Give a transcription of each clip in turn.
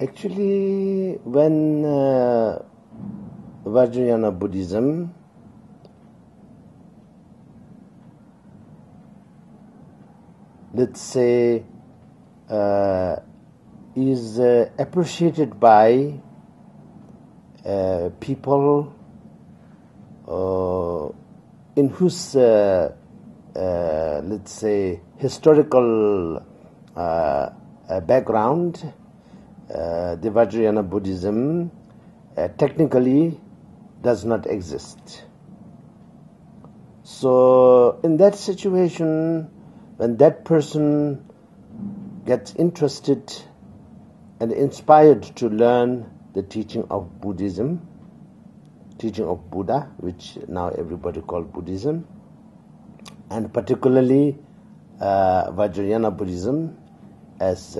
Actually, when Vajrayana Buddhism let's say is appreciated by people in whose let's say historical background the Vajrayana Buddhism technically does not exist. So in that situation, when that person gets interested and inspired to learn the teaching of Buddhism, teaching of Buddha, which now everybody calls Buddhism, and particularly Vajrayana Buddhism, as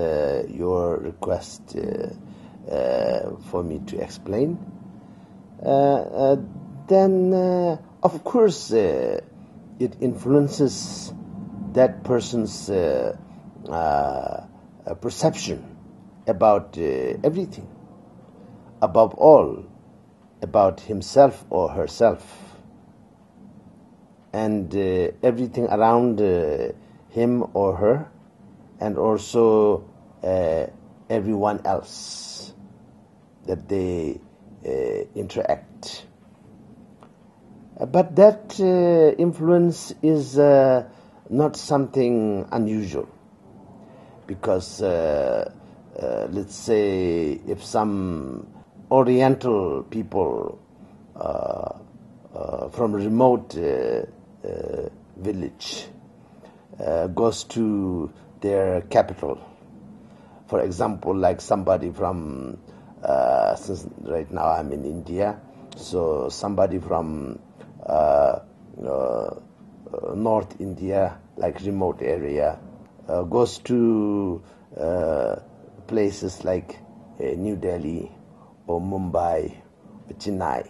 your request for me to explain, then of course it influences that person's perception about everything, above all about himself or herself, and everything around him or her, and also everyone else that they interact. But that influence is not something unusual, because let's say if some Oriental people from a remote village goes to their capital, for example, like somebody from, since right now I'm in India, so somebody from North India, like remote area, goes to places like New Delhi or Mumbai, Chennai.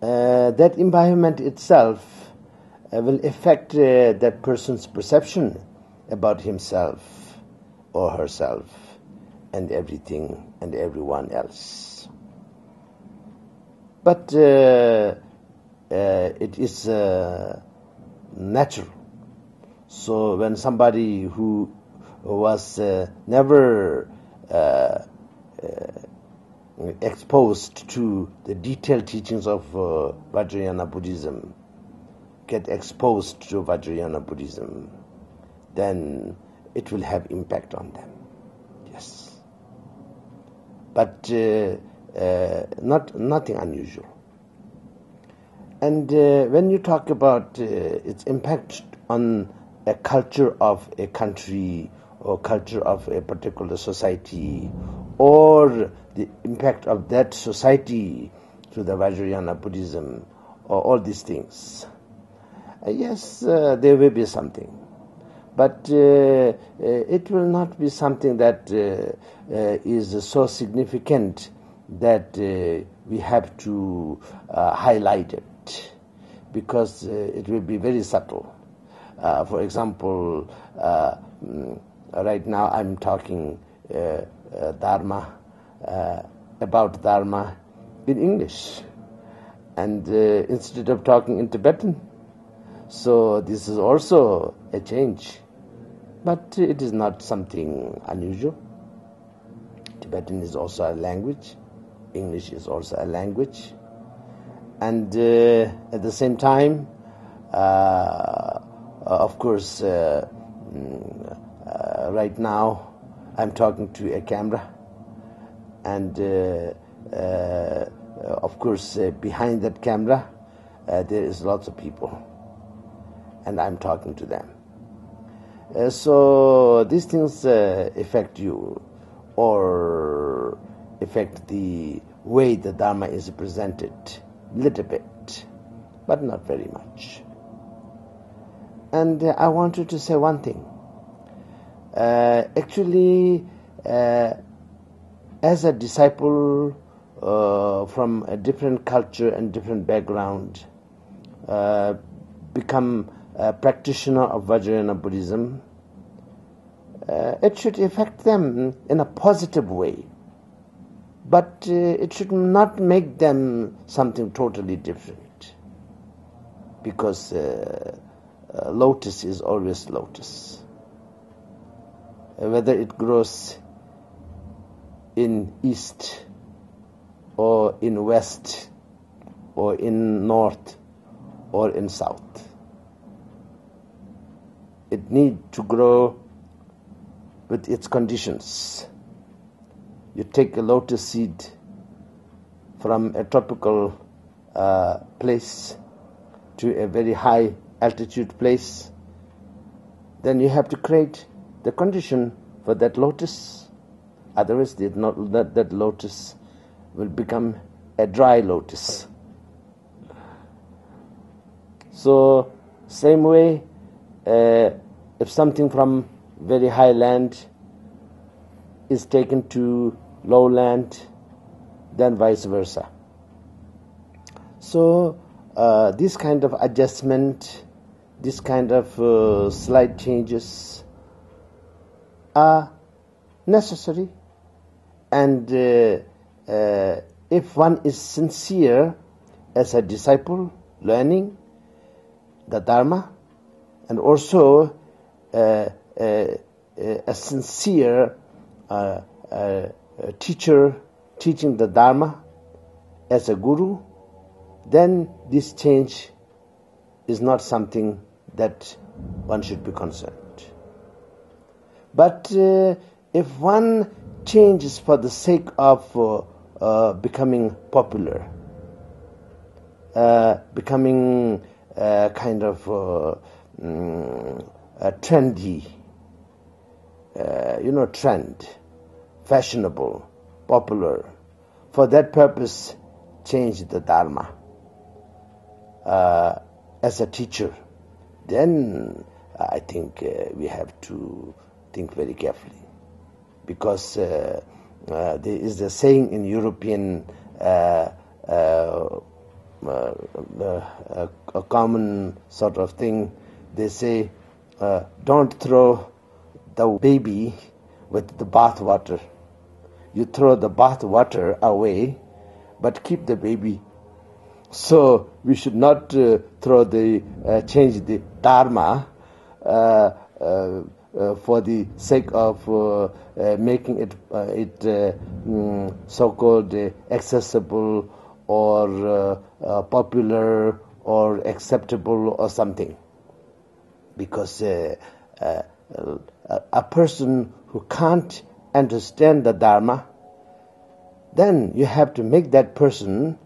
That environment itself will affect that person's perception about himself or herself and everything and everyone else. But it is natural. So when somebody who was never exposed to the detailed teachings of Vajrayana Buddhism get exposed to Vajrayana Buddhism, then it will have impact on them. Yes. But nothing unusual. And when you talk about its impact on a culture of a country or culture of a particular society, or the impact of that society to the Vajrayana Buddhism, or all these things, yes, there will be something. But it will not be something that is so significant that we have to highlight it, because it will be very subtle. For example, right now I'm talking Dharma, about Dharma in English, and instead of talking in Tibetan. So this is also a change, but it is not something unusual. Tibetan is also a language, English is also a language, and at the same time, of course, right now I'm talking to a camera, and of course, behind that camera, there is lots of people, and I'm talking to them. So these things affect you, or affect the way the Dharma is presented, little bit, but not very much. And I wanted to say one thing. Actually, as a disciple from a different culture and different background, become a practitioner of Vajrayana Buddhism, it should affect them in a positive way. But it should not make them something totally different. Because lotus is always lotus. Whether it grows in east or in west or in north or in south, it needs to grow with its conditions. You take a lotus seed from a tropical place to a very high altitude place, then you have to create the condition for that lotus. Otherwise, that lotus will become a dry lotus. So, same way, if something from very high land is taken to low land, then vice versa. So, this kind of adjustment, this kind of slight changes are necessary. And if one is sincere as a disciple, learning the Dharma, and also a sincere teacher teaching the Dharma as a guru, then this change is not something that one should be concerned. But if one changes for the sake of becoming popular, becoming kind of trendy, trend, fashionable, popular, for that purpose, change the Dharma as a teacher, then I think we have to think very carefully. Because there is a saying in European, a common sort of thing, they say, don't throw the baby with the bath water. You throw the bath water away, but keep the baby. So we should not change the Dharma for the sake of making it so-called accessible or popular or acceptable or something. Because a person who can't understand the Dharma, then you have to make that person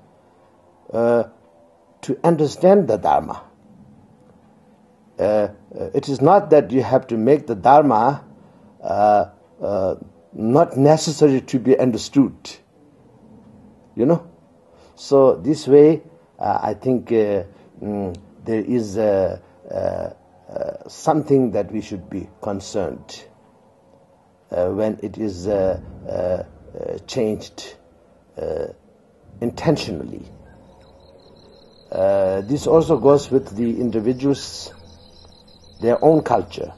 to understand the Dharma. It is not that you have to make the Dharma not necessary to be understood. So this way, I think there is something that we should be concerned when it is changed intentionally. This also goes with the individuals, their own culture.